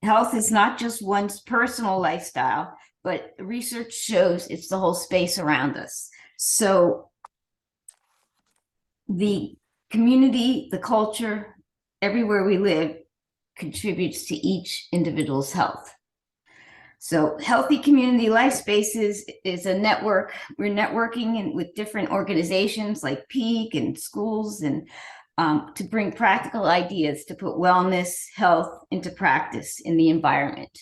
health is not just one's personal lifestyle, but research shows it's the whole space around us. So the community, the culture, everywhere we live contributes to each individual's health. So Healthy Community Life Spaces is a network. We're networking with different organizations like Peak and schools and to bring practical ideas to put wellness, health into practice in the environment.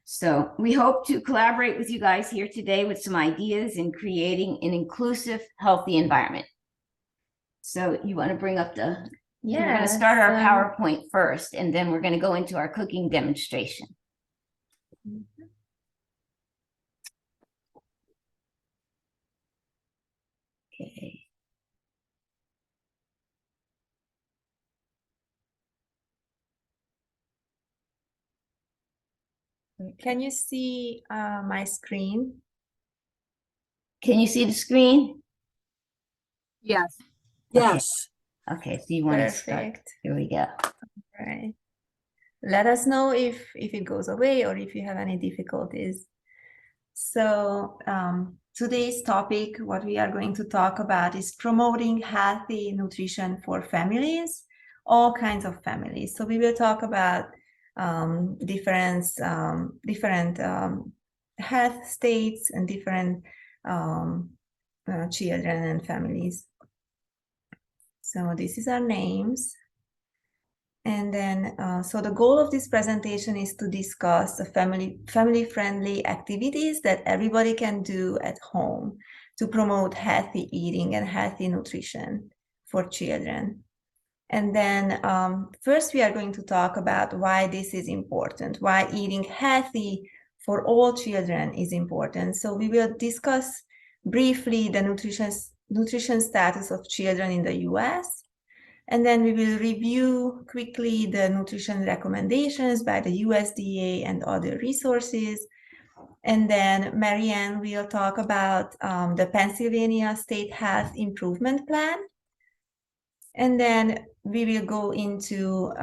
So we hope to collaborate with you guys here today with some ideas in creating an inclusive, healthy environment. So you want to bring up we're going to start our PowerPoint first, and then we're going to go into our cooking demonstration. Okay. Can you see my screen? Can you see the screen? Yes. Okay. Yes. Okay, so you want to start. Here we go. All right. Let us know if it goes away or if you have any difficulties. So today's topic, what we are going to talk about is promoting healthy nutrition for families, all kinds of families. So we will talk about different health states and different children and families. So this is our names. And then, so the goal of this presentation is to discuss the family-friendly activities that everybody can do at home to promote healthy eating and healthy nutrition for children. And then first we are going to talk about why this is important, why eating healthy for all children is important. So we will discuss briefly the nutrition status of children in the US. And then we will review quickly the nutrition recommendations by the USDA and other resources. And then Marianne will talk about the Pennsylvania State Health Improvement Plan. And then we will go into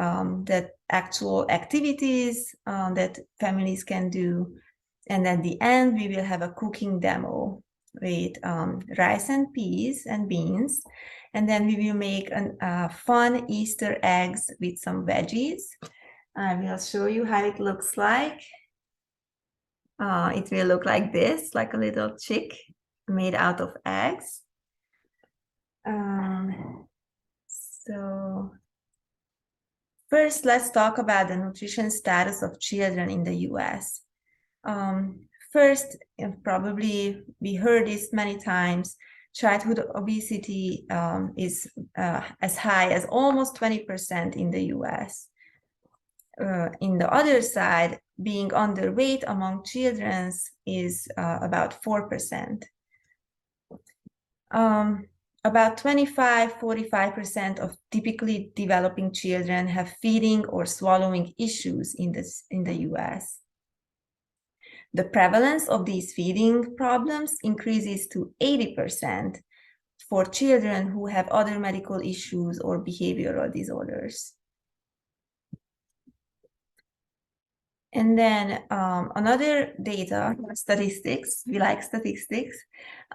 the actual activities that families can do. And at the end, we will have a cooking demo with rice and peas and beans. And then we will make fun Easter eggs with some veggies. I will show you how it looks like. It will look like this, like a little chick made out of eggs. So first, let's talk about the nutrition status of children in the US. First, probably we heard this many times, childhood obesity is as high as almost 20% in the US. In the other side, being underweight among children is about 4%. About 45% of typically developing children have feeding or swallowing issues in the US. The prevalence of these feeding problems increases to 80% for children who have other medical issues or behavioral disorders. And then another data, statistics, we like statistics.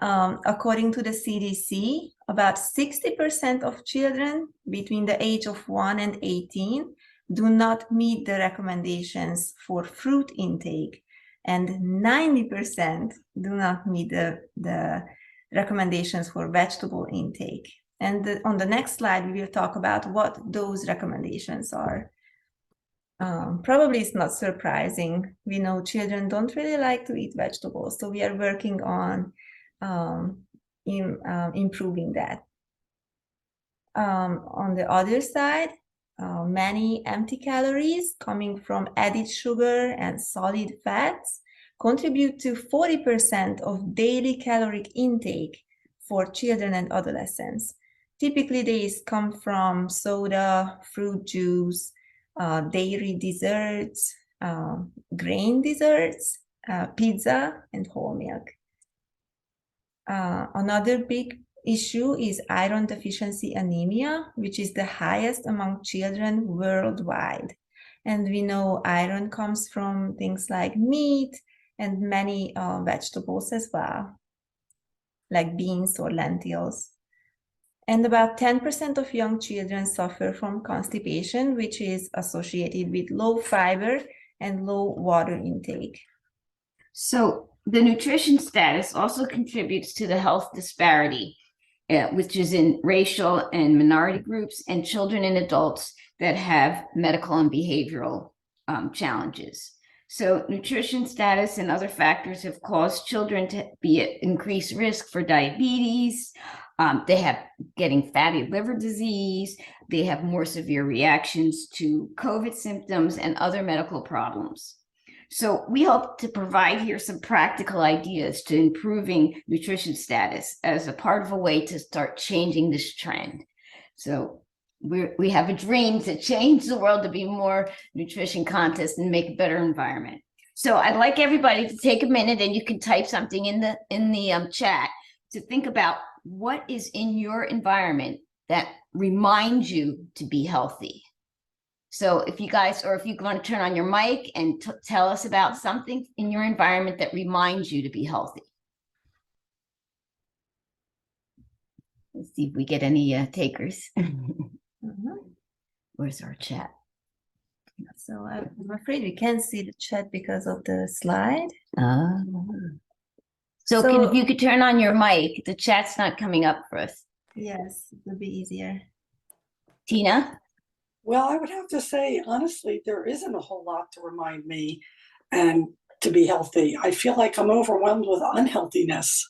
According to the CDC, about 60% of children between the age of 1 and 18 do not meet the recommendations for fruit intake, and 90% do not meet the recommendations for vegetable intake. And on the next slide, we will talk about what those recommendations are. Probably it's not surprising. We know children don't really like to eat vegetables, so we are working on improving that. On the other side, many empty calories coming from added sugar and solid fats contribute to 40% of daily caloric intake for children and adolescents. Typically, these come from soda, fruit juice, dairy desserts, grain desserts, pizza, and whole milk. Another big issue is iron deficiency anemia, which is the highest among children worldwide. And we know iron comes from things like meat and many vegetables as well, like beans or lentils. And about 10% of young children suffer from constipation, which is associated with low fiber and low water intake. So the nutrition status also contributes to the health disparity, which is in racial and minority groups and children and adults that have medical and behavioral challenges. So nutrition status and other factors have caused children to be at increased risk for diabetes. They have getting fatty liver disease. They have more severe reactions to COVID symptoms and other medical problems. So we hope to provide here some practical ideas to improving nutrition status as a part of a way to start changing this trend. So we have a dream to change the world to be more nutrition conscious and make a better environment. So I'd like everybody to take a minute, and you can type something in the chat to think about what is in your environment that reminds you to be healthy. So if you guys, or if you want to turn on your mic and tell us about something in your environment that reminds you to be healthy. Let's see if we get any takers. Where's our chat? So I'm afraid we can't see the chat because of the slide. So if you could turn on your mic, the chat's not coming up for us. Yes, it would be easier. Tina? Well, I would have to say, honestly, there isn't a whole lot to remind me and to be healthy. I feel like I'm overwhelmed with unhealthiness.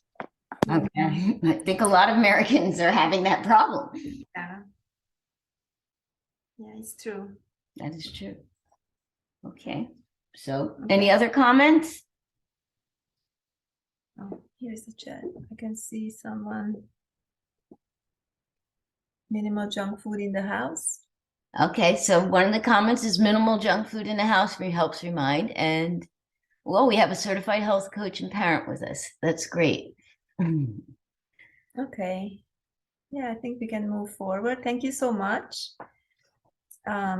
Okay. I think a lot of Americans are having that problem. Yeah. Yeah, it's true. That is true. Okay. So any other comments? Oh, here's the chat. I can see someone. Minimal junk food in the house. Okay, so one of the comments is minimal junk food in the house helps remind. And well, we have a certified health coach and parent with us. That's great. Okay. Yeah, I think we can move forward. Thank you so much.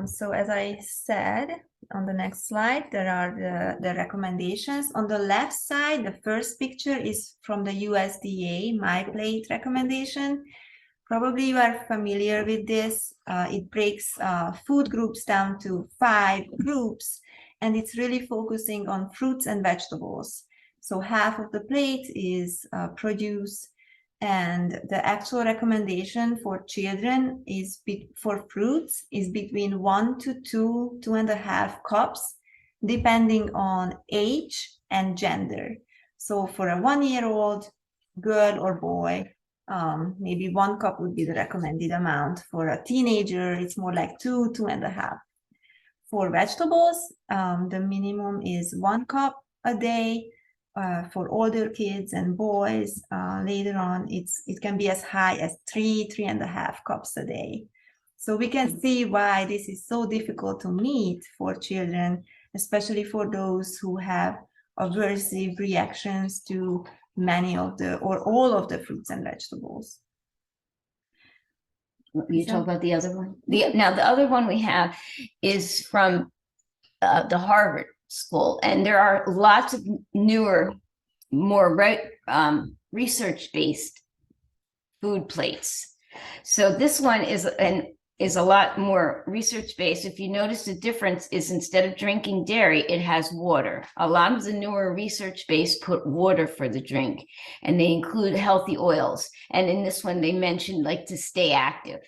So as I said, on the next slide, there are the recommendations. On the left side, the first picture is from the USDA MyPlate recommendation. Probably you are familiar with this. It breaks food groups down to 5 groups, and it's really focusing on fruits and vegetables. So half of the plate is produce, and the actual recommendation for children is for fruits is between 1 to 2.5 cups, depending on age and gender. So for a 1-year-old girl or boy, maybe 1 cup would be the recommended amount. For a teenager, it's more like 2.5. For vegetables, the minimum is 1 cup a day. For older kids and boys, later on, it can be as high as 3.5 cups a day. So we can see why this is so difficult to meet for children, especially for those who have aversive reactions to many of the or all of the fruits and vegetables. You talk about the other one? Now, the other one we have is from the Harvard School, and there are lots of newer, more research-based food plates. So this one is a lot more research-based. If you notice, the difference is instead of drinking dairy, it has water. A lot of the newer research-based put water for the drink, and they include healthy oils. And in this one, they mentioned like to stay active.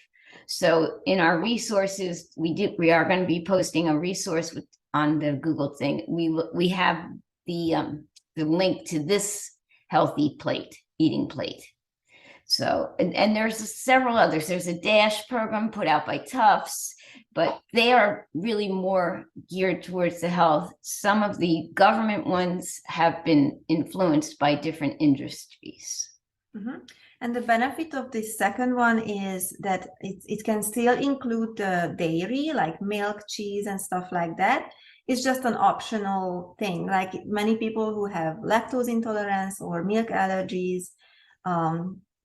So in our resources, we are going to be posting a resource on the Google thing. We have the link to this healthy plate, eating plate. So, and there's several others. There's a DASH program put out by Tufts, but they are really more geared towards the health. Some of the government ones have been influenced by different industries. Mm-hmm. And the benefit of this second one is that it can still include the dairy, like milk, cheese, and stuff like that. It's just an optional thing. Like many people who have lactose intolerance or milk allergies,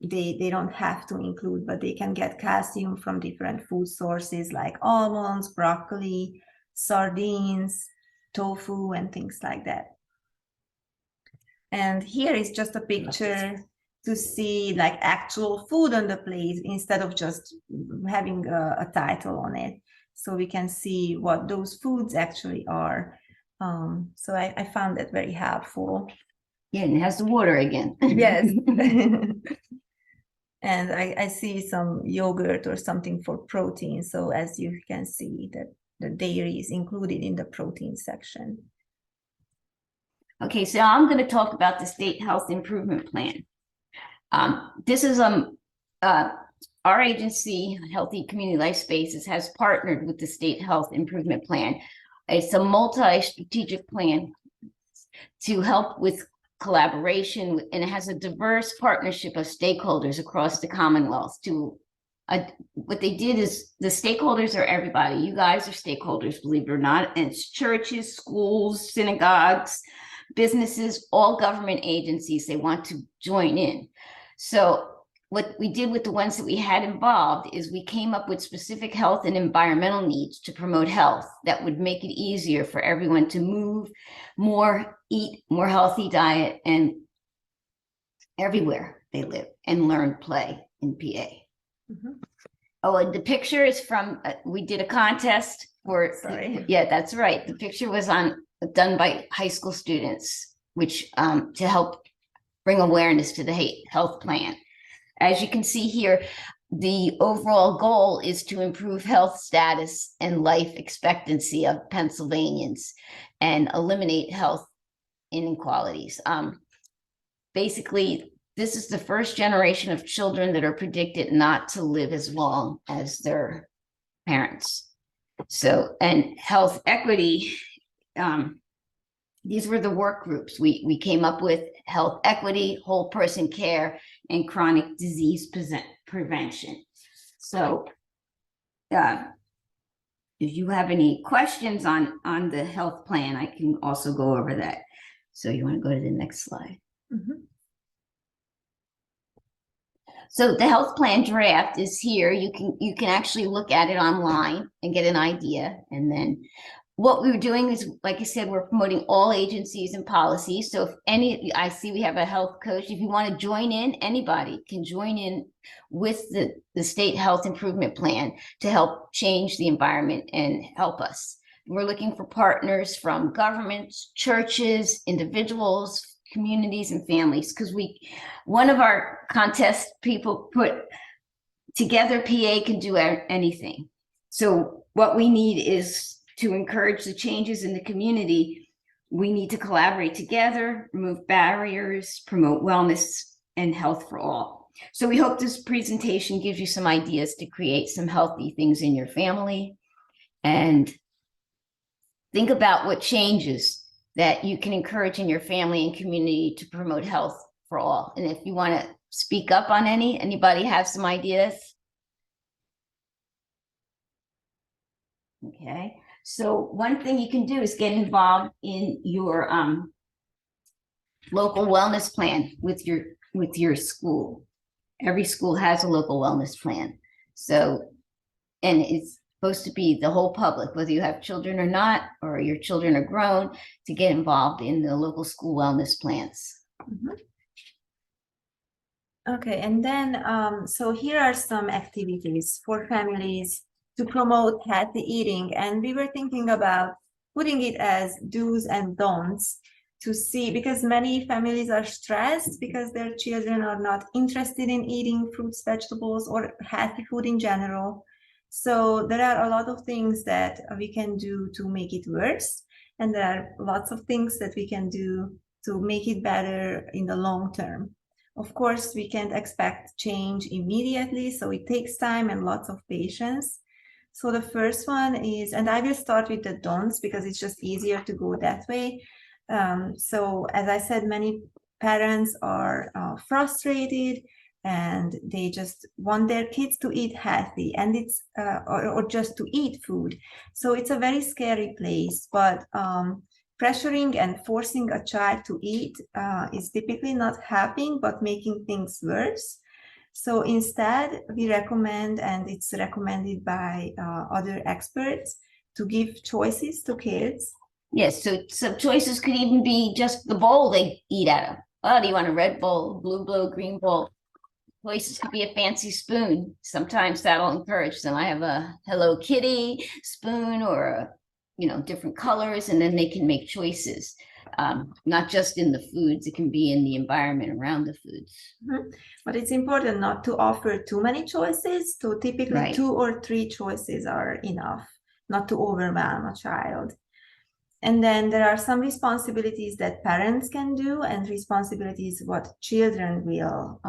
they don't have to include, but they can get calcium from different food sources like almonds, broccoli, sardines, tofu, and things like that. And here is just a picture to see like actual food on the plate instead of just having a title on it. So we can see what those foods actually are. So I found that very helpful. Yeah, and it has the water again. Yes. And I see some yogurt or something for protein. So as you can see that the dairy is included in the protein section. Okay, so I'm going to talk about the State Health Improvement Plan. This is our agency, Healthy Community Life Spaces, has partnered with the State Health Improvement Plan. It's a multi-strategic plan to help with collaboration, and it has a diverse partnership of stakeholders across the Commonwealth. What they did is, the stakeholders are everybody. You guys are stakeholders, believe it or not, and it's churches, schools, synagogues, businesses, all government agencies. They want to join in. So what we did with the ones that we had involved is we came up with specific health and environmental needs to promote health that would make it easier for everyone to move more, eat more healthy diet, and everywhere they live, and learn, play in PA. Mhm. Oh, and the picture is from, we did a contest for, Sorry. yeah, that's right. The picture was done by high school students, which to help bring awareness to the health plan. As you can see here, the overall goal is to improve health status and life expectancy of Pennsylvanians and eliminate health inequalities. Basically, this is the first generation of children that are predicted not to live as long as their parents. So, and health equity, these were the work groups. We came up with health equity, whole person care, and chronic disease prevention. So if you have any questions on the health plan, I can also go over that. So you want to go to the next slide. Mhm. So the health plan draft is here. You can actually look at it online and get an idea. And then what we were doing is, like I said, we're promoting all agencies and policies. So if I see we have a health coach. If you want to join in, anybody can join in with the State Health Improvement Plan to help change the environment and help us. We're looking for partners from governments, churches, individuals, communities, and families, because one of our contest people put together, PA can do anything. So what we need is to encourage the changes in the community. We need to collaborate together, remove barriers, promote wellness and health for all. So we hope this presentation gives you some ideas to create some healthy things in your family, and think about what changes that you can encourage in your family and community to promote health for all. And if you want to speak up on anybody have some ideas? Okay. So one thing you can do is get involved in your local wellness plan with your school. Every school has a local wellness plan. So, and it's supposed to be the whole public, whether you have children or not, or your children are grown, to get involved in the local school wellness plans. Mhm. Okay, and then so here are some activities for families to promote healthy eating, and we were thinking about putting it as do's and don'ts to see, because many families are stressed because their children are not interested in eating fruits, vegetables, or healthy food in general. So there are a lot of things that we can do to make it worse, and there are lots of things that we can do to make it better in the long term. Of course, we can't expect change immediately, so it takes time and lots of patience. So the first one is, and I will start with the don'ts because it's just easier to go that way. So as I said, many parents are frustrated and they just want their kids to eat healthy, and it's or just to eat food. So it's a very scary place, but pressuring and forcing a child to eat is typically not helping, but making things worse. So instead, we recommend, and it's recommended by other experts, to give choices to kids. Yes, so some choices could even be just the bowl they eat out of. Oh, do you want a red bowl, blue bowl, green bowl? Choices could be a fancy spoon. Sometimes that'll encourage them. I have a Hello Kitty spoon or a, different colors, and then they can make choices. Not just in the foods, it can be in the environment around the foods. But it's important not to offer too many choices. So typically Right. 2 or 3 choices are enough, not to overwhelm a child. And then there are some responsibilities that parents can do, and responsibilities what children will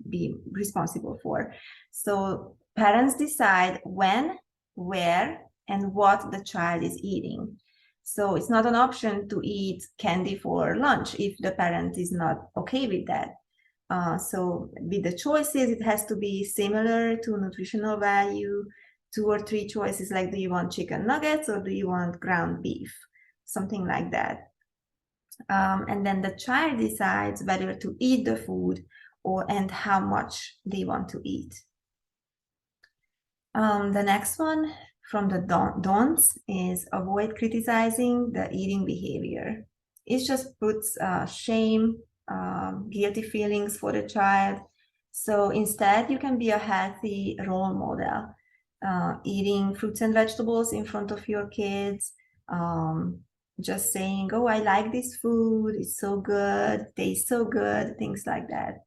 be responsible for. So parents decide when, where, and what the child is eating. So it's not an option to eat candy for lunch if the parent is not okay with that. So with the choices, it has to be similar to nutritional value. 2 or 3 choices, like, do you want chicken nuggets or do you want ground beef? Something like that. And then the child decides whether to eat the food and how much they want to eat. The next one from the don'ts is avoid criticizing the eating behavior. It just puts shame, guilty feelings for the child. So instead, you can be a healthy role model, eating fruits and vegetables in front of your kids, just saying, oh, I like this food, it's so good, tastes so good, things like that.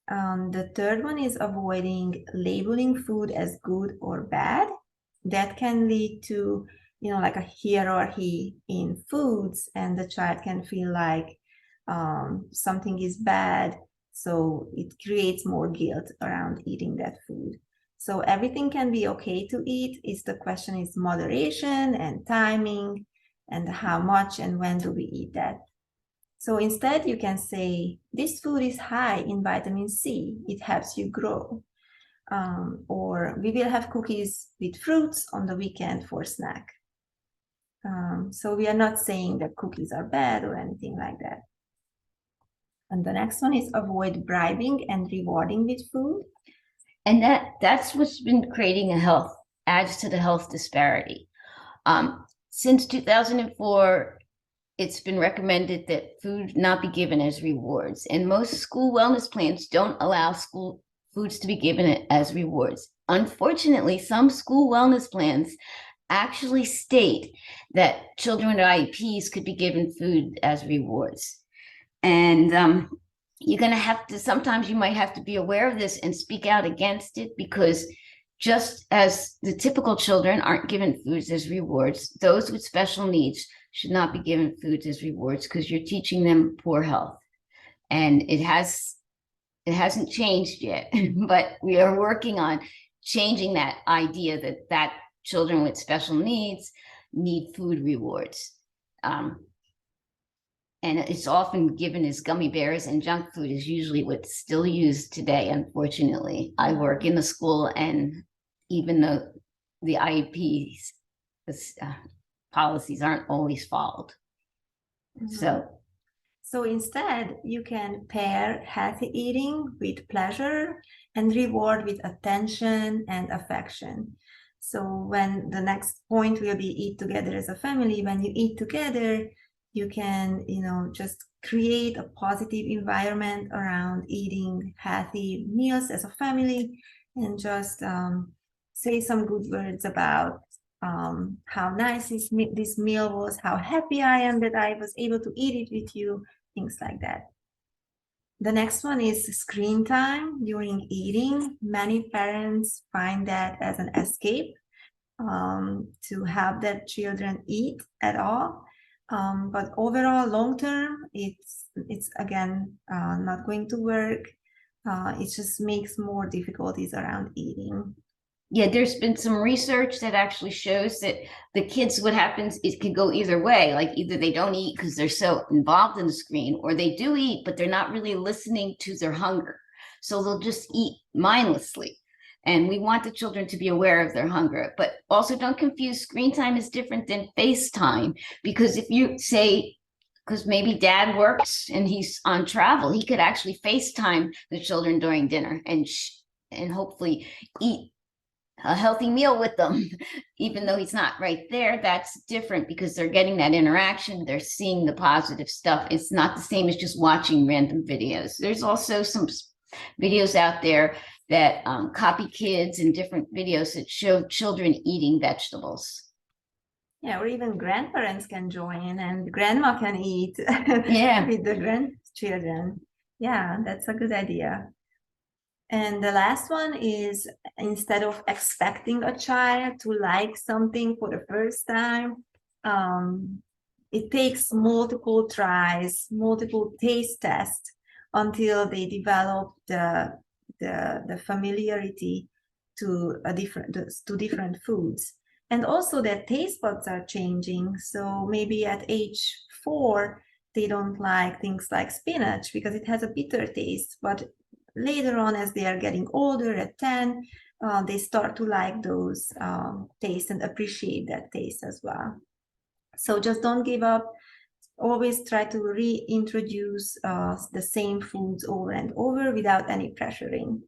The third one is avoiding labeling food as good or bad. That can lead to, like a hierarchy in foods, and the child can feel like something is bad. So it creates more guilt around eating that food. So everything can be okay to eat. The question is moderation and timing, and how much and when do we eat that. So instead, you can say, this food is high in vitamin C. It helps you grow. Or we will have cookies with fruits on the weekend for snack. So we are not saying that cookies are bad or anything like that. And the next one is avoid bribing and rewarding with food. And that's what's been creating adds to the health disparity. Since 2004, it's been recommended that food not be given as rewards. And most school wellness plans don't allow school foods to be given as rewards. Unfortunately, some school wellness plans actually state that children with IEPs could be given food as rewards. And you're going to have to, sometimes you might have to be aware of this and speak out against it, because just as the typical children aren't given foods as rewards, those with special needs should not be given foods as rewards, because you're teaching them poor health. And it hasn't changed yet, but we are working on changing that idea that children with special needs need food rewards. And it's often given as gummy bears, and junk food is usually what's still used today, unfortunately. I work in the school, and even though the IEPs policies aren't always followed. Mm-hmm. So instead, you can pair healthy eating with pleasure and reward with attention and affection. So when the next point will be eat together as a family, when you eat together, you can, just create a positive environment around eating healthy meals as a family, and just say some good words about how nice this meal was, how happy I am that I was able to eat it with you, things like that. The next one is screen time during eating. Many parents find that as an escape to have their children eat at all. But overall, long term, it's again not going to work. It just makes more difficulties around eating. Yeah, there's been some research that actually shows that the kids, what happens, it can go either way. Like either they don't eat because they're so involved in the screen, or they do eat, but they're not really listening to their hunger. So they'll just eat mindlessly. And we want the children to be aware of their hunger. But also don't confuse, screen time is different than FaceTime. Because if you say, because maybe dad works and he's on travel, he could actually FaceTime the children during dinner and hopefully eat a healthy meal with them, even though he's not right there. That's different because they're getting that interaction. They're seeing the positive stuff. It's not the same as just watching random videos. There's also some videos out there that copy kids and different videos that show children eating vegetables. Yeah, or even grandparents can join and grandma can eat Yeah. with the grandchildren. Yeah, that's a good idea. And the last one is, instead of expecting a child to like something for the first time, it takes multiple tries, multiple taste tests until they develop the familiarity to different foods. And also their taste buds are changing. So maybe at age 4, they don't like things like spinach because it has a bitter taste, but later on, as they are getting older, at 10, they start to like those tastes and appreciate that taste as well. So just don't give up. Always try to reintroduce the same foods over and over without any pressuring.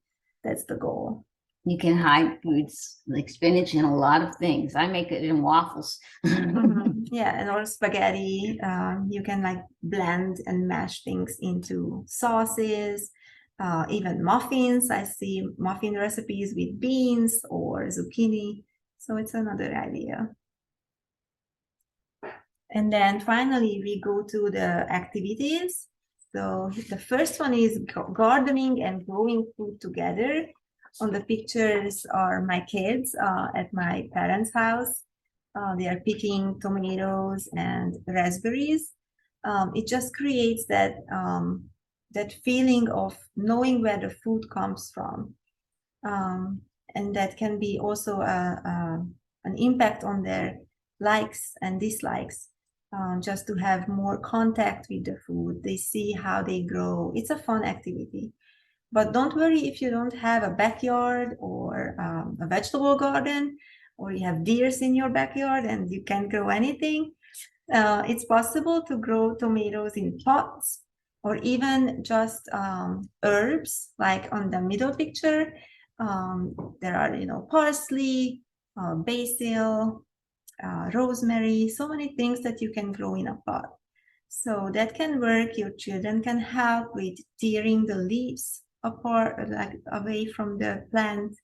That's the goal. You can hide foods like spinach in a lot of things. I make it in waffles. Yeah, and or spaghetti. You can like blend and mash things into sauces. Even muffins. I see muffin recipes with beans or zucchini. So it's another idea. And then finally, we go to the activities. So the first one is gardening and growing food together. On the pictures are my kids at my parents' house. They are picking tomatoes and raspberries. It just creates that feeling of knowing where the food comes from. And that can be also an impact on their likes and dislikes, just to have more contact with the food. They see how they grow. It's a fun activity. But don't worry if you don't have a backyard or a vegetable garden, or you have deers in your backyard and you can't grow anything. It's possible to grow tomatoes in pots, or even just herbs, like on the middle picture. There are, parsley, basil, rosemary, so many things that you can grow in a pot. So that can work. Your children can help with tearing the leaves apart, like away from the plant,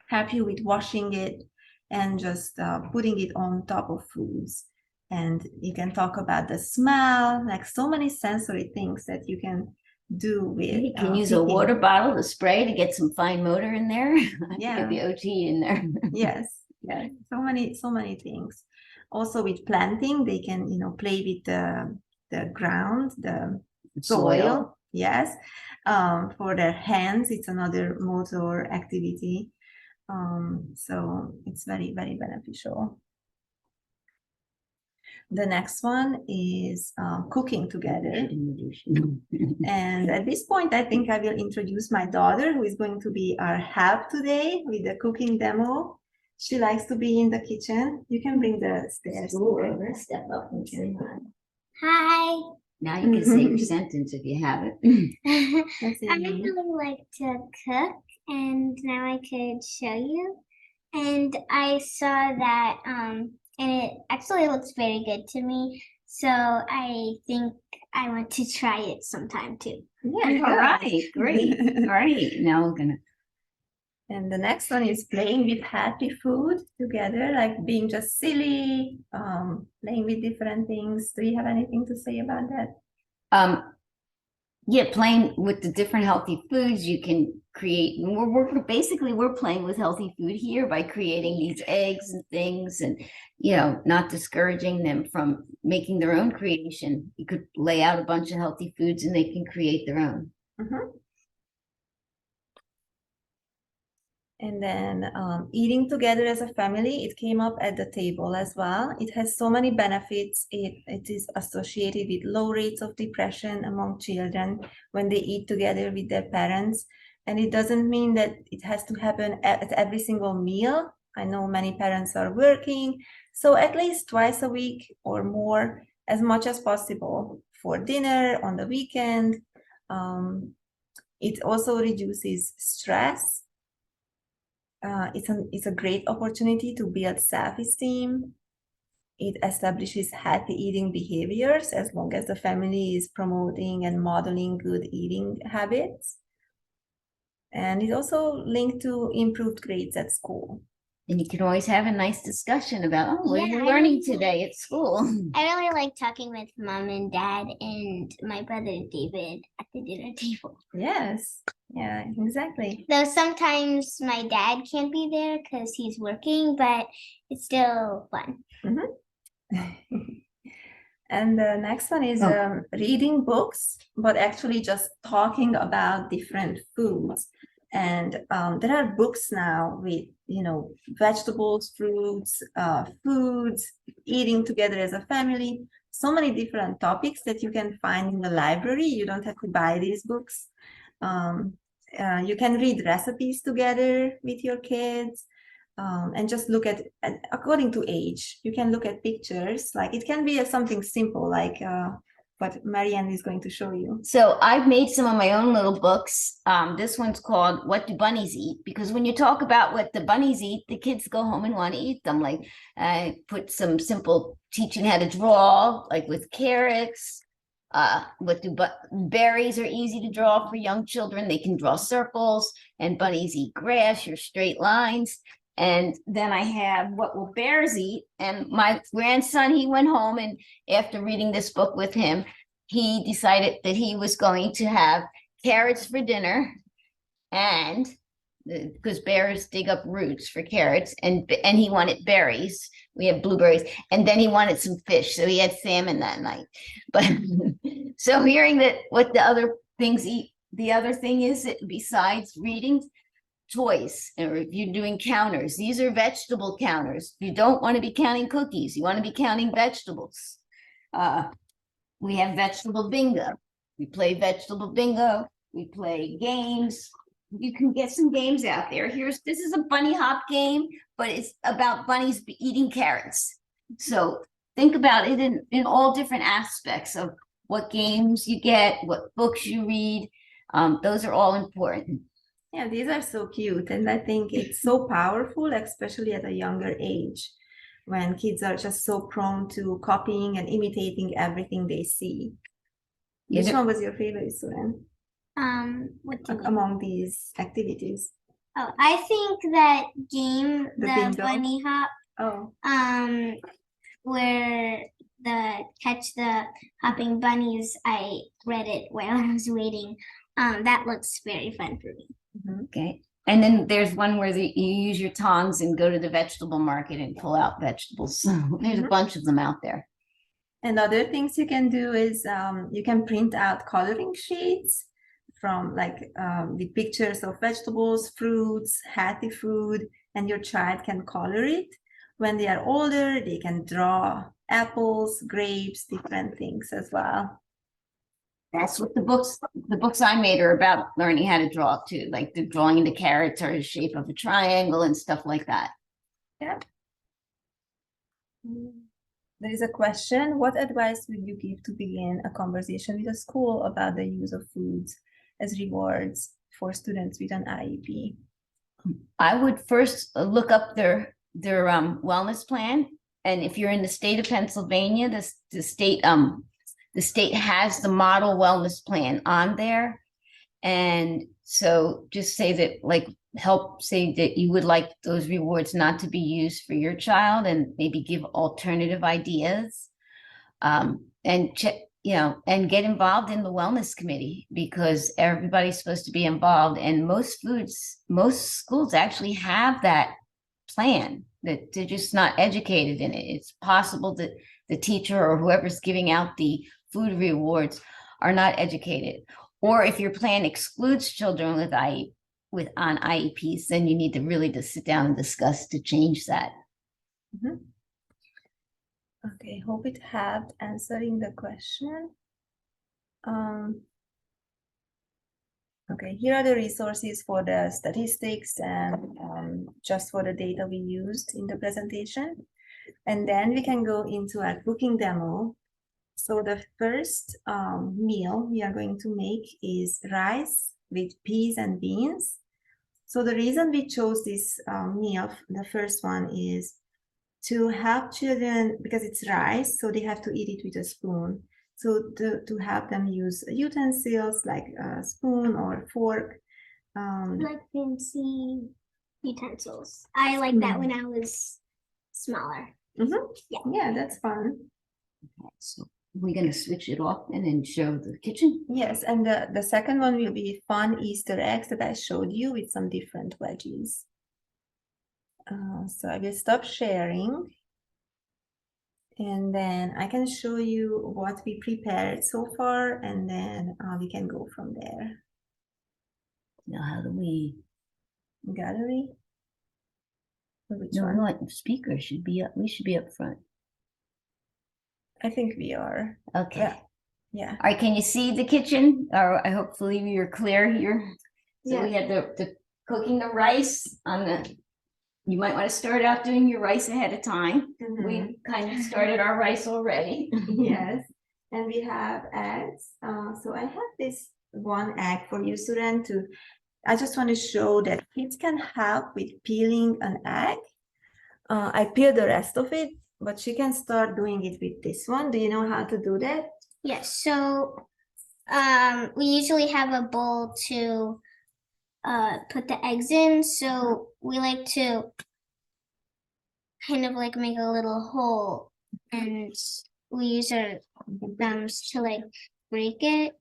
help you with washing it, and just putting it on top of foods. And you can talk about the smell, like so many sensory things that you can do with. You can use a water bottle to spray to get some fine motor in there. Yeah. Get the OT in there. Yes, yeah, so many things. Also with planting, they can, play with the ground, the soil. Yes. For their hands, it's another motor activity. So it's very, very beneficial. The next one is cooking together. And at this point, I think I will introduce my daughter, who is going to be our help today with the cooking demo. She likes to be in the kitchen. You can bring the stairs. Step up and say hi. Hi. Now you can say your sentence if you have it. I really like to cook, and now I could show you. And I saw that, and it actually looks very good to me. So I think I want to try it sometime too. Yeah, All right, great. All right, now we're gonna. And the next one is playing with happy food together, like being just silly, playing with different things. Do you have anything to say about that? Yeah, playing with the different healthy foods you can create. We're playing with healthy food here by creating these eggs and things, and not discouraging them from making their own creation. You could lay out a bunch of healthy foods and they can create their own. And then eating together as a family, it came up at the table as well. It has so many benefits. It is associated with low rates of depression among children when they eat together with their parents. And it doesn't mean that it has to happen at every single meal. I know many parents are working, so at least twice a week or more, as much as possible, for dinner on the weekend. It also reduces stress. it's a great opportunity to build self-esteem. It establishes healthy eating behaviors as long as the family is promoting and modeling good eating habits. And it's also linked to improved grades at school. And you can always have a nice discussion about, oh, what are Yeah, you I learning really- today at school? I really like talking with mom and dad and my brother David at the dinner table. Yes, yeah, exactly. Though sometimes my dad can't be there because he's working, but it's still fun. And the next one is Oh. reading books, but actually just talking about different foods. And there are books now with, vegetables, fruits, foods, eating together as a family. So many different topics that you can find in the library. You don't have to buy these books. You can read recipes together with your kids. And just look at according to age. You can look at pictures. Like it can be something simple, like what Marianne is going to show you. So I've made some of my own little books. This one's called What Do Bunnies Eat? Because when you talk about what the bunnies eat, the kids go home and want to eat them. Like I put some simple teaching how to draw, like with carrots. Berries are easy to draw for young children. They can draw circles, and bunnies eat grass or straight lines. And then I have What Will Bears Eat? And my grandson, he went home, and after reading this book with him, he decided that he was going to have carrots for dinner, and because bears dig up roots for carrots, and he wanted berries. We have blueberries, and then he wanted some fish, so he had salmon that night. But so hearing that what the other things eat, the other thing is that besides reading, toys, or if you're doing counters, these are vegetable counters. You don't want to be counting cookies, you want to be counting vegetables. We have vegetable bingo. We play vegetable bingo. We play games. You can get some games out there. This is a bunny hop game, but it's about bunnies eating carrots. So think about it in all different aspects of what games you get, what books you read. Those are all important. Yeah, these are so cute. And I think it's so powerful, especially at a younger age, when kids are just so prone to copying and imitating everything they see. Yeah, Which one was your favorite, Suran, What do you mean? among these activities? Oh, I think that game, The the bingo? bunny hop, Oh, where the catch the hopping bunnies, I read it while I was waiting. That looks very fun for me. Okay. And then there's one where you use your tongs and go to the vegetable market and pull out vegetables. So there's a bunch of them out there. and other things you can do is you can print out coloring sheets from with pictures of vegetables, fruits, healthy food, and your child can color it. When they are older, they can draw apples, grapes, different things as well. That's what the books I made are about, learning how to draw too, like the drawing the carrots or the shape of a triangle and stuff like that. Yeah. There is a question. What advice would you give to begin a conversation with a school about the use of foods as rewards for students with an IEP? I would first look up their wellness plan. And if you're in the state of Pennsylvania, the state has the model wellness plan on there. And so just say that, help say that you would like those rewards not to be used for your child, and maybe give alternative ideas. And check, and get involved in the wellness committee, because everybody's supposed to be involved. And most schools actually have that plan, that they're just not educated in it. It's possible that the teacher or whoever's giving out the food rewards are not educated. Or if your plan excludes children on IEPs, then you need to really just sit down and discuss to change that. Okay, hope it helped answering the question. Okay, here are the resources for the statistics and just for the data we used in the presentation. And then we can go into our cooking demo. So the first meal we are going to make is rice with peas and beans. So the reason we chose this meal, the first one, is to help children, because it's rice, so they have to eat it with a spoon. So to help them use utensils like a spoon or fork. Like fancy utensils. I like that when I was smaller. Yeah, that's fun. So we're gonna switch it off and then show the kitchen. Yes, and the second one will be fun Easter eggs that I showed you with some different veggies. So I will stop sharing. And then I can show you what we prepared so far, and then we can go from there. Now, how do we? Gallery? Or which No, one? what speaker should be up? We should be up front. I think we are. Okay. Yeah. Yeah. All right, can you see the kitchen? Or hopefully you're clear here. So we had the cooking the rice on the, you might want to start out doing your rice ahead of time. We kind of started our rice already. Yes, and we have eggs. So I have this one egg for you, Suren, to, I just want to show that kids can help with peeling an egg. I peel the rest of it, but she can start doing it with this one. Do you know how to do that? Yes, so we usually have a bowl to put the eggs in. So we like to kind of like make a little hole, and we use our thumbs to like break it.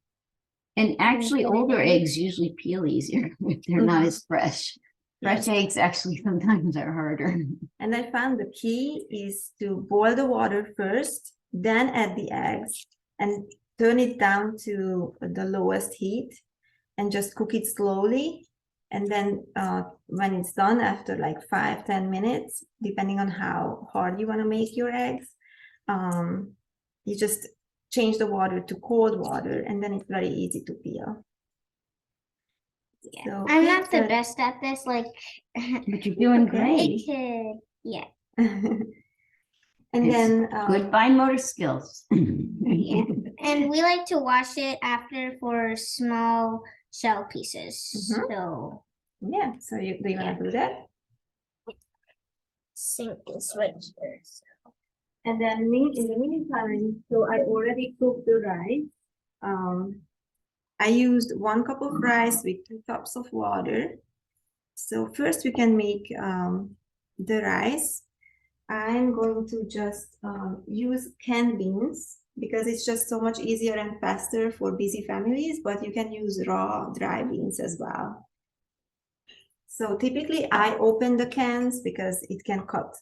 And actually, put it older in. eggs usually peel easier if they're not as fresh. Fresh eggs actually sometimes are harder. And I found the key is to boil the water first, then add the eggs and turn it down to the lowest heat and just cook it slowly. And then when it's done, after like 5-10 minutes, depending on how hard you want to make your eggs, you just change the water to cold water, and then it's very easy to peel. Yeah, So I'm not the pizza- best at this. Like, But you're doing Okay. great. it could, yeah. And It's then Good fine motor skills. Yeah. And we like to wash it after for small shell pieces. Mhm. So yeah, so do you want to do that? sink is right here. And then in the meantime, so I already cooked the rice. I used 1 cup of rice with 2 cups of water. So first we can make the rice. I'm going to just use canned beans because it's just so much easier and faster for busy families, but you can use raw, dry beans as well. So typically I open the cans because it can cut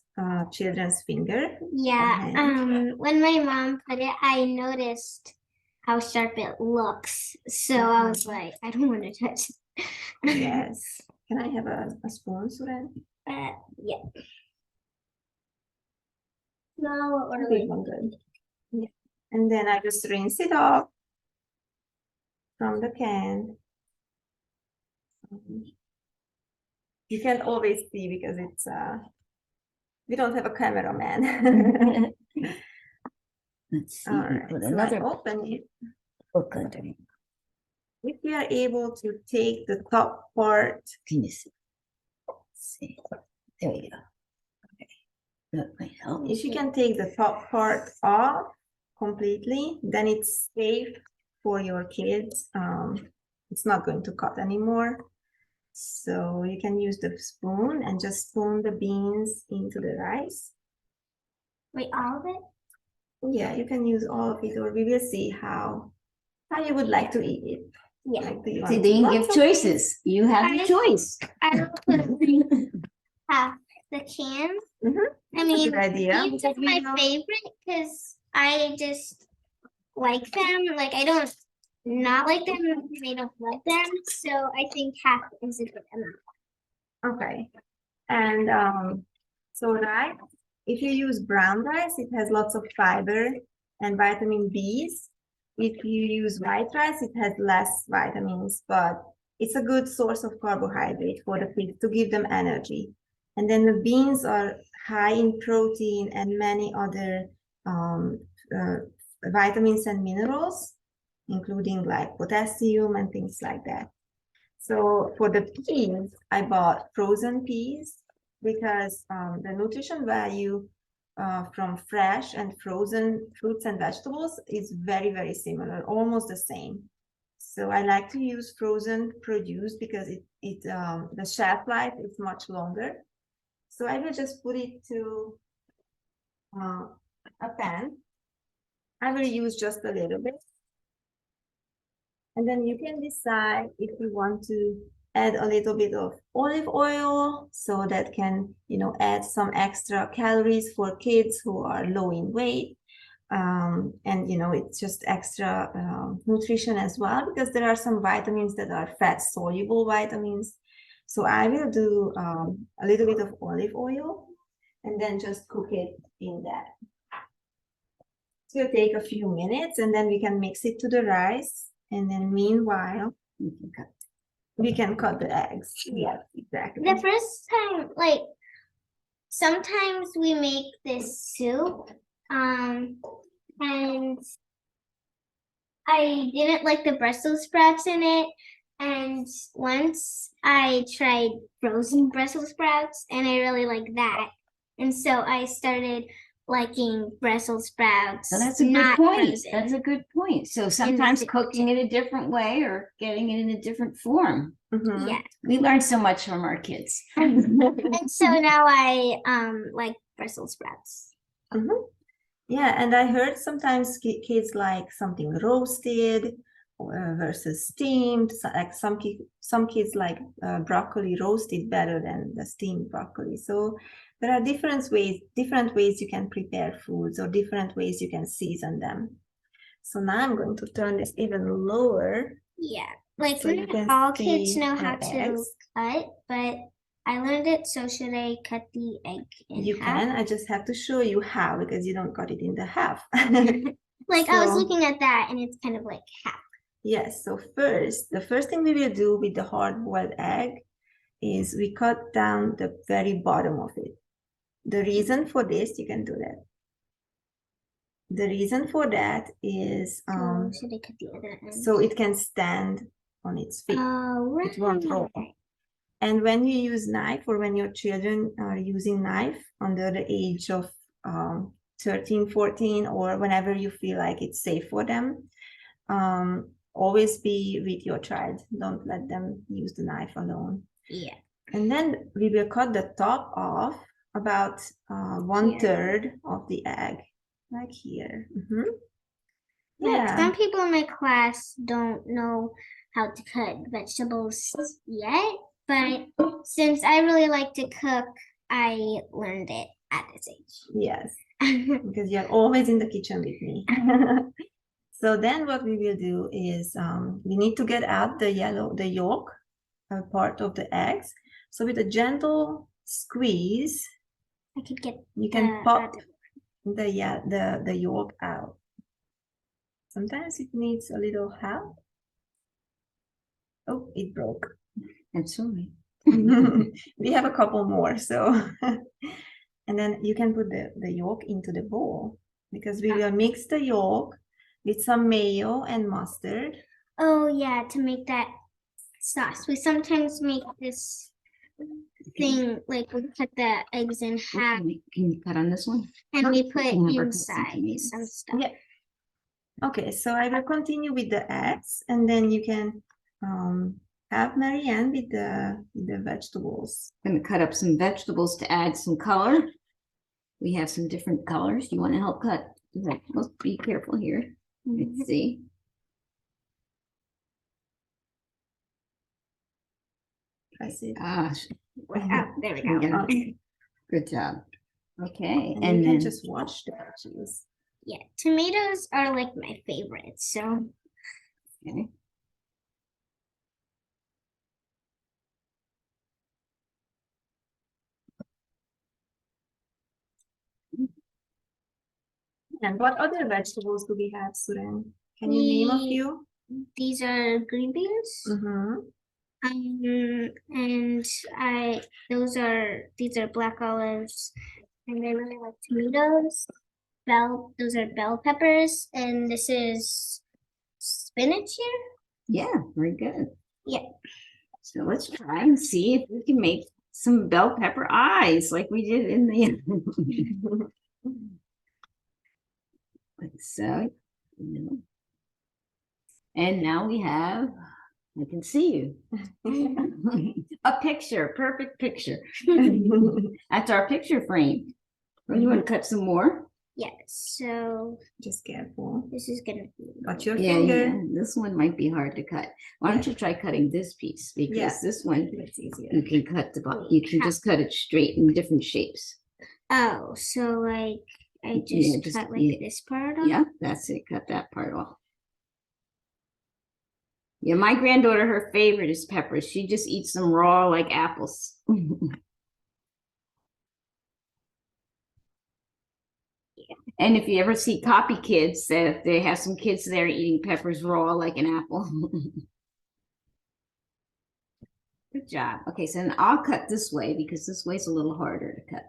children's finger. Yeah. Okay. When my mom put it, I noticed how sharp it looks. So I was like, I don't want to touch it. Yes. Can I have a spoon, Suren? Yeah. No, or Big like, one, good. Yeah. And then I just rinse it off from the can. You can't always see because it's we don't have a cameraman. Let's see, All if we right, put so I another open it. book underneath. If you are able to take the top part, Can you see? Let's see, there you go. Okay, that might help. if you can take the top part off completely, then it's safe for your kids. It's not going to cut anymore. So you can use the spoon and just spoon the beans into the rice. wait, all of it? Yeah, you can use all of it, or we will see how you would like to eat it. Yeah. Like, do you See, want they can lots give of choices. You have the I- choice. I don't put half the can. Mhm, I that's a mean, good idea, beans is because we my know- favorite because I just like them. Like I don't not like them and I don't like them. So I think half is a good amount. Okay. And so rice, if you use brown rice, it has lots of fiber and vitamin B's. If you use white rice, it has less vitamins, but it's a good source of carbohydrate for the kids to give them energy. And then the beans are high in protein and many other vitamins and minerals, including like potassium and things like that. So for the peas, I bought frozen peas because the nutrition value from fresh and frozen fruits and vegetables is very, very similar, almost the same. So I like to use frozen produce because the shelf life is much longer. So I will just put it to a pan. I will use just a little bit. And then you can decide if you want to add a little bit of olive oil, so that can, add some extra calories for kids who are low in weight. And, it's just extra nutrition as well, because there are some vitamins that are fat soluble vitamins. So I will do a little bit of olive oil and then just cook it in that. So it'll take a few minutes and then we can mix it to the rice. And then meanwhile, we can cut the eggs. Yeah, exactly. The first time, like, sometimes we make this soup, and I didn't like the Brussels sprouts in it. And once I tried frozen Brussels sprouts, and I really liked that. And so I started liking Brussels sprouts. So that's a good not point. frozen. That's a good point. So sometimes cooking it a different way or getting it in a different form. Mhm. Yeah. We learn so much from our kids. And so now I like Brussels sprouts. Mhm. Yeah, and I heard sometimes kids like something roasted versus steamed. So, like some kids like broccoli roasted better than the steamed broccoli. So there are different ways you can prepare foods, or different ways you can season them. So now I'm going to turn this even lower. Yeah. Like So you not can all kids see know our how to eggs. cut, but I learned it. So should I cut the egg in You half? can. I just have to show you how, because you don't cut it in the half. Like I was So- looking at that and it's kind of like half. Yes, so the first thing we will do with the hard-boiled egg is we cut down the very bottom of it. The reason for this, you can do that. The reason for that is So should I cut the other end? so it can stand on its feet. Oh, It won't roll. And when you use knife, or when your children are using knife under the age of 13, 14, or whenever you feel like it's safe for them, always be with your child. Don't let them use the knife alone. Yeah. And then we will cut the top off about 1/3 of the egg, like here. Mhm. Like Yeah. some people in my class don't know how to cut vegetables yet, but since I really like to cook, I learned it at this age. Yes, because you're always in the kitchen with me. So then what we will do is we need to get out the yolk part of the eggs. So with a gentle squeeze, I could get you can the pop other- the yolk out. Sometimes it needs a little help. Oh, it broke. That's all right. We have a couple more, so and then you can put the yolk into the bowl, because we will mix the yolk with some mayo and mustard. Oh yeah, to make that sauce. We sometimes make this thing like we cut the eggs in half Can you cut on this one? and we put Can you cut inside tomatoes? some stuff. Yeah. Okay, so I will continue with the eggs, and then you can have Marianne with the vegetables. I'm gonna cut up some vegetables to add some color. We have some different colors. You want to help cut? Let's be careful here. Let's see. Press it. Gosh, Oh, there we we go. got it. Okay. Good job. Okay, And and you can then just watch the veggies. Yeah, tomatoes are like my favorite. So okay. And what other vegetables do we have, Suren? Can you name a We- few? these are green beans. Mm-hmm. And these are black olives, and I really like tomatoes. Those are bell peppers, and this is spinach here. Yeah, very good. Yeah. So let's try and see if we can make some bell pepper eyes like we did in the. Like so. And now we have, I can see you. A picture, perfect picture. That's our picture frame. Or you want to cut some more? Yeah, so Just careful. this is gonna be. Watch your Yeah, finger. yeah, this one might be hard to cut. Why don't you try cutting this piece? Because Yeah. this one, It's easier. you can cut you can just cut it straight in different shapes. Oh, so like I Yeah, just cut like this part off? Yeah, that's it, cut that part off. Yeah, my granddaughter, her favorite is peppers. She just eats them raw like apples. And if you ever see copy kids, that they have some kids there eating peppers raw like an apple. Good job. Okay, so then I'll cut this way because this way's a little harder to cut.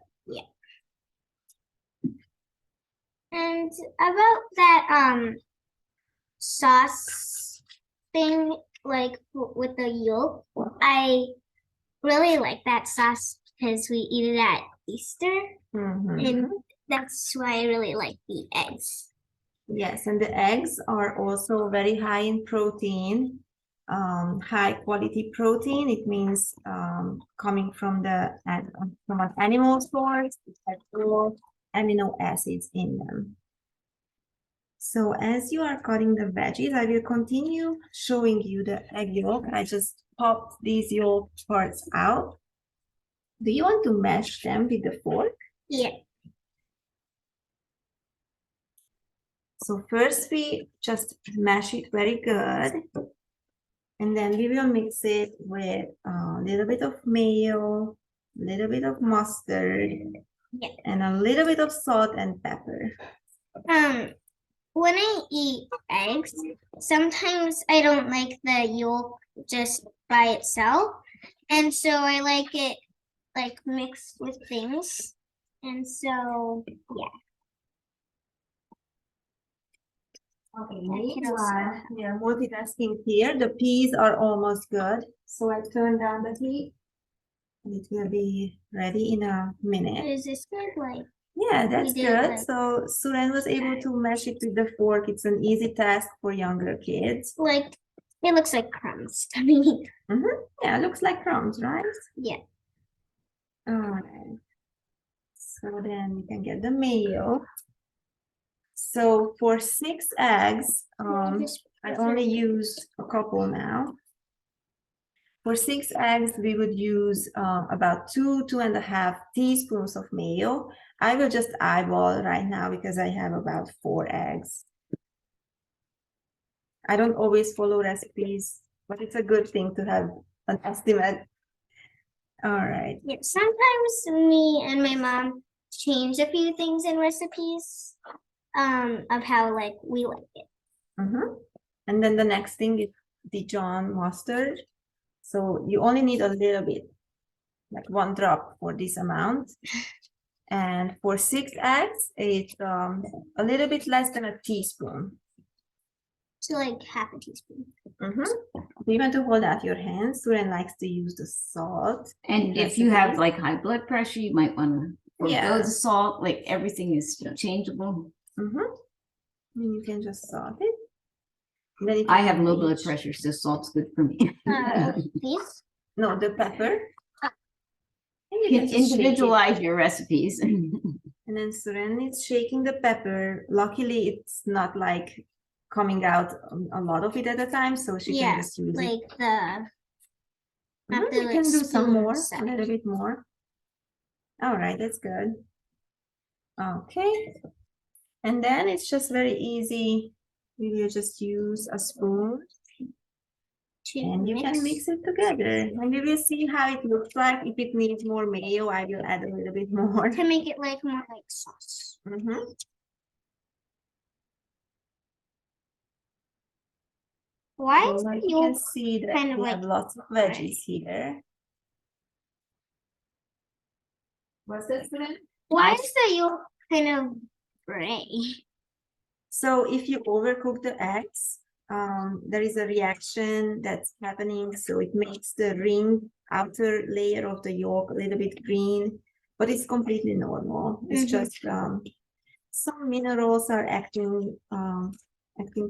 And about that sauce thing, like with the yolk, I really like that sauce because we eat it at Easter, Mhm. and that's why I really like the eggs. Yes, and the eggs are also very high in protein, high quality protein. It means coming from from an animal source. It has all amino acids in them. So as you are cutting the veggies, I will continue showing you the egg yolk. I just popped these yolk parts out. Do you want to mash them with the fork? Yeah. So first we just mash it very good. And then we will mix it with a little bit of mayo, a little bit of mustard, Yeah. and a little bit of salt and pepper. When I eat eggs, sometimes I don't like the yolk just by itself, and so I like it like mixed with things. And so yeah. Okay, meanwhile, we are multitasking here. The peas are almost good. So I turn down the heat. It will be ready in a minute. Is this good? Like Yeah, that's did good. like- So Suren was able to mash it with the fork. It's an easy task for younger kids. like it looks like crumbs to me. Yeah, looks like crumbs, right? Yeah. All right. So then we can get the mayo. So for 6 eggs, I only used a couple now. For 6 eggs, we would use about 2.5 teaspoons of mayo. I will just eyeball right now because I have about 4 eggs. I don't always follow recipes, but it's a good thing to have an estimate. All right. Yeah. Sometimes me and my mom change a few things in recipes of how like we like it. And then the next thing is Dijon mustard. So you only need a little bit, like 1 drop for this amount. And for 6 eggs, it's a little bit less than a teaspoon. So like half a teaspoon. Do you want to hold out your hands? Suren likes to use the salt. And if you have like high blood pressure, you might want to forego Yeah. the salt. Like everything is changeable. And you can just salt it. Then it I will have low blood reach- pressure, so salt's good for me. These? No, the pepper. And you You can can just shake it. individualize your recipes. And then Suren is shaking the pepper. Luckily, it's not like coming out a lot of it at a time, so she Yeah, can just use it. like the not the, You can like, do some spoon more, a size. little bit more. All right, that's good. Okay. And then it's just very easy. We will just use a spoon to and you can mix it together. And we will see how it looks like. If it needs more mayo, I will add a little bit more. to make it like more like sauce. Why So is like the you can yolk see that kind of we have like lots of veggies here. What's that, Suren? why is the yolk kind of gray? So if you overcook the eggs, there is a reaction that's happening, so it makes the ring outer layer of the yolk a little bit green, but it's completely normal. It's Mhm. just some minerals are acting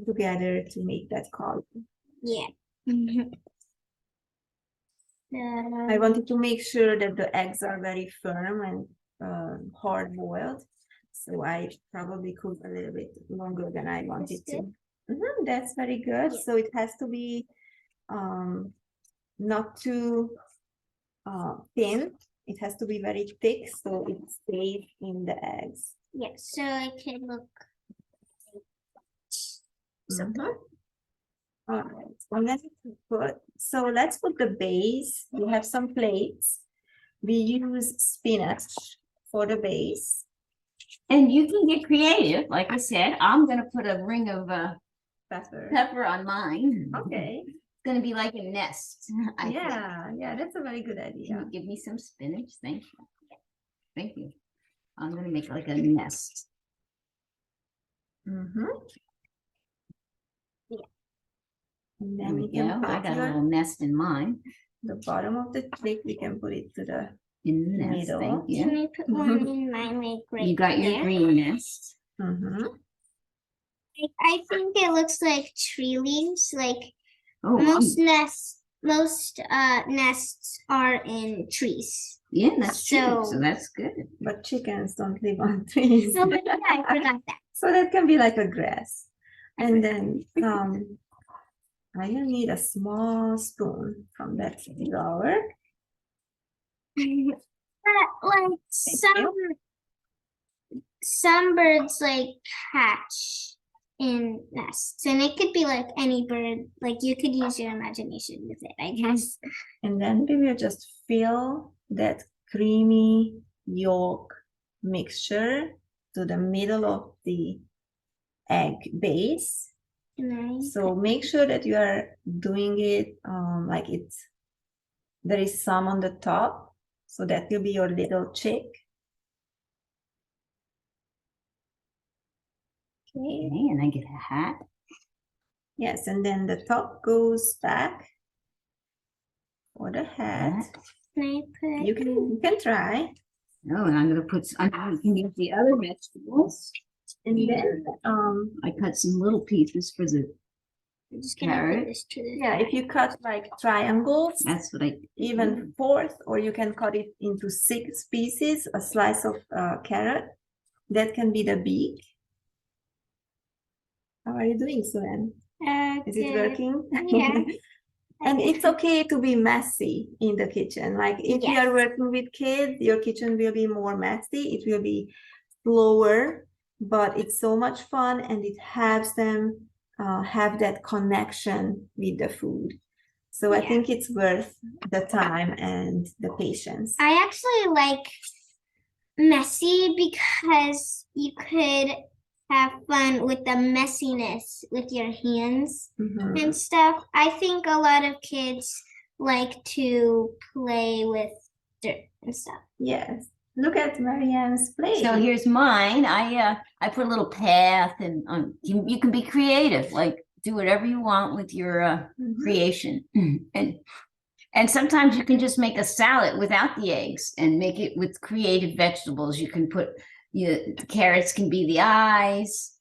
together to make that color. Yeah. I wanted to make sure that the eggs are very firm and hard boiled, so I probably cooked a little bit longer than I wanted That's to. That's very good. Yeah. So it has to be not too thin. It has to be very thick so it stays in the eggs. Yeah, so it could look Mhm. All right, so let's put the base. We have some plates. We use spinach for the base. And you can get creative. Like I said, I'm gonna put a ring of Pepper. pepper on mine. Okay. It's gonna be like a nest. I think. Yeah, that's a very good Can idea. you give me some spinach? Thank you. Thank you. I'm gonna make like a nest. Mhm. Yeah. And There then we we can go. I put got a little nest in mine. the bottom of the plate. We can put it to the In the nest, Middle. thank Can you. I put one in my like right You got your there? green nest. Mhm. I think it looks like tree leaves. Like Oh, most nests are in trees. yeah, that's true. So So- that's good. But chickens don't live on trees. No, but yeah, I forgot that. So that can be like a grass. And then I will need a small spoon from that drawer. Like some birds like hatch in nests, and it could be like any bird. Like you could use your imagination with it, I guess. And then we will just fill that creamy yolk mixture to the middle of the egg base. And So make sure that you are doing it like there is some on the top. So that will be your little chick. Okay. Okay, and I get a hat. Yes, and then the top goes back for the hat. Hat. can I put? You can try. Oh, and I'm gonna put, you can use the other vegetables. And then I cut some little pieces for the, I'm just gonna carrot. put this to the. yeah, if you cut like triangles, that's what I. even fourth, or you can cut it into 6 pieces, a slice of carrot. That can be the beak. How are you doing, Suren? Is it Good. working? Yeah. And it's okay to be messy in the kitchen. Like if you are Yes. working with kids, your kitchen will be more messy. It will be slower, but it's so much fun and it helps them have that connection with the food. So I Yeah. think it's worth the time and the patience. I actually like messy because you could have fun with the messiness with your hands Mhm. and stuff. I think a lot of kids like to play with dirt and stuff. Yes. Look at Marianne's plate. So here's mine. I put a little path and you can be creative, like do whatever you want with your Mhm. creation. And sometimes you can just make a salad without the eggs and make it with creative vegetables. You can put the carrots can be the eyes,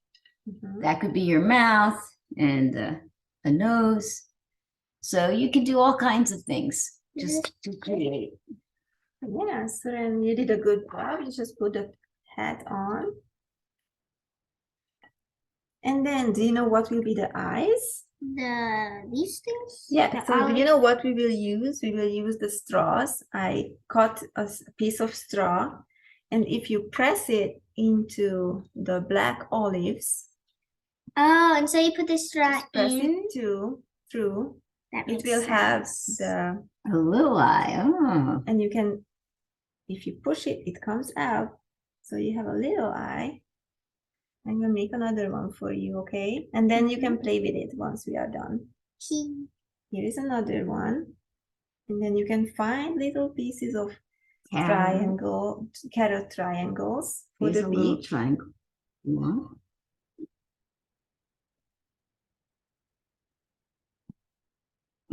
Mhm. that could be your mouth and a nose. So you can do all kinds of things just to create. Yeah, Suren, you did a good job. You just put the hat on. And then, do you know what will be the eyes? These things? Yeah, The so olive- you know what we will use? We will use the straws. I cut a piece of straw, and if you press it into the black olives, Oh, and so you put the straw just press in. it through, That it makes will have sense. the, A little eye. Oh. and you can, if you push it, it comes out. So you have a little eye. I'm gonna make another one for you, okay? And then you can play with it once we are done. He- Here is another one. And then you can find little pieces of Carrot. carrot triangles for Here's the a little beak. triangle. You want?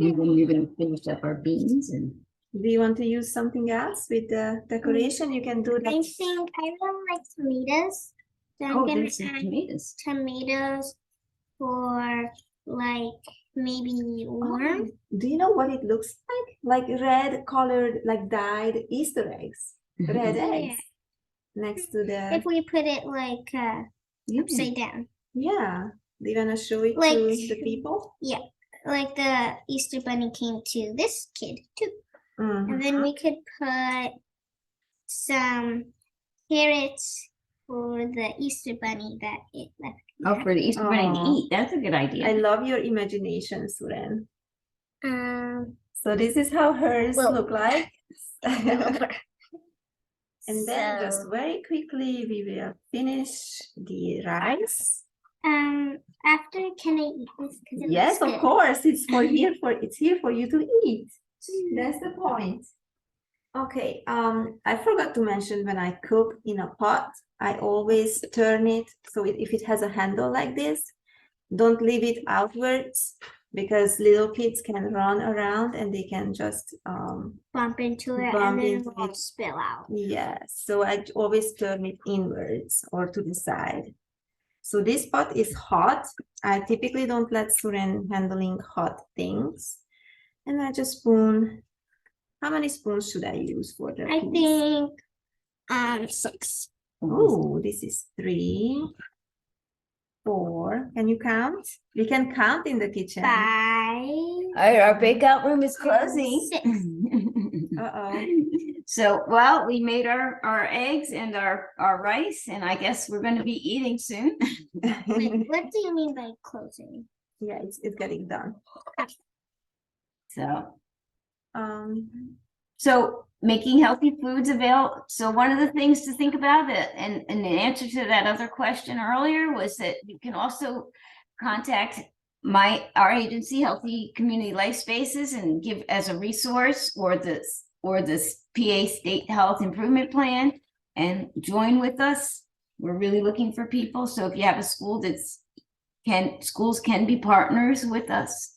And then you're gonna finish up our beans and. Do you want to use something else with the decoration? You can do I that. think I really like tomatoes. So I'm Oh, gonna there's some add tomatoes. tomatoes for like maybe warm. Do you know what it looks like? Like red colored, like dyed Easter eggs, red Yeah. eggs next to the, If we put it like Yeah. upside down, yeah. Do you want to show it Like- to the people? like the Easter bunny came to this kid too. Mhm. And then we could put some carrots for the Easter bunny that it left. Oh, for the Easter bunny to Aw. eat. That's a good idea. I love your imagination, Suren. Um, So this is how hers Well- look like. And then just so, very quickly we will finish the rice. after can I eat this? 'Cause it Yes, looks of good. course. It's here for you to eat. That's the point. Okay, I forgot to mention when I cook in a pot, I always turn it so if it has a handle like this, don't leave it outwards because little kids can run around and they can just Bump into it Bump and then into it won't it. spill out. yes, so I always turn it inwards or to the side. So this pot is hot. I typically don't let Suren handling hot things. And I just spoon. How many spoons should I use for the I peas? think 6. Oh, this is 3, 4. Can you count? We can count in the kitchen. 5. Our breakout room is closing. 6. Uh-oh. So, well, we made our eggs and our rice, and I guess we're gonna be eating soon. Wait, what do you mean by closing? Yeah, it's getting done. So, Um, so making healthy foods available. So one of the things to think about that, and the answer to that other question earlier was that you can also contact our agency, Healthy Community Life Spaces, and give as a resource or this PA State Health Improvement Plan and join with us. We're really looking for people. So if you have a school schools can be partners with us.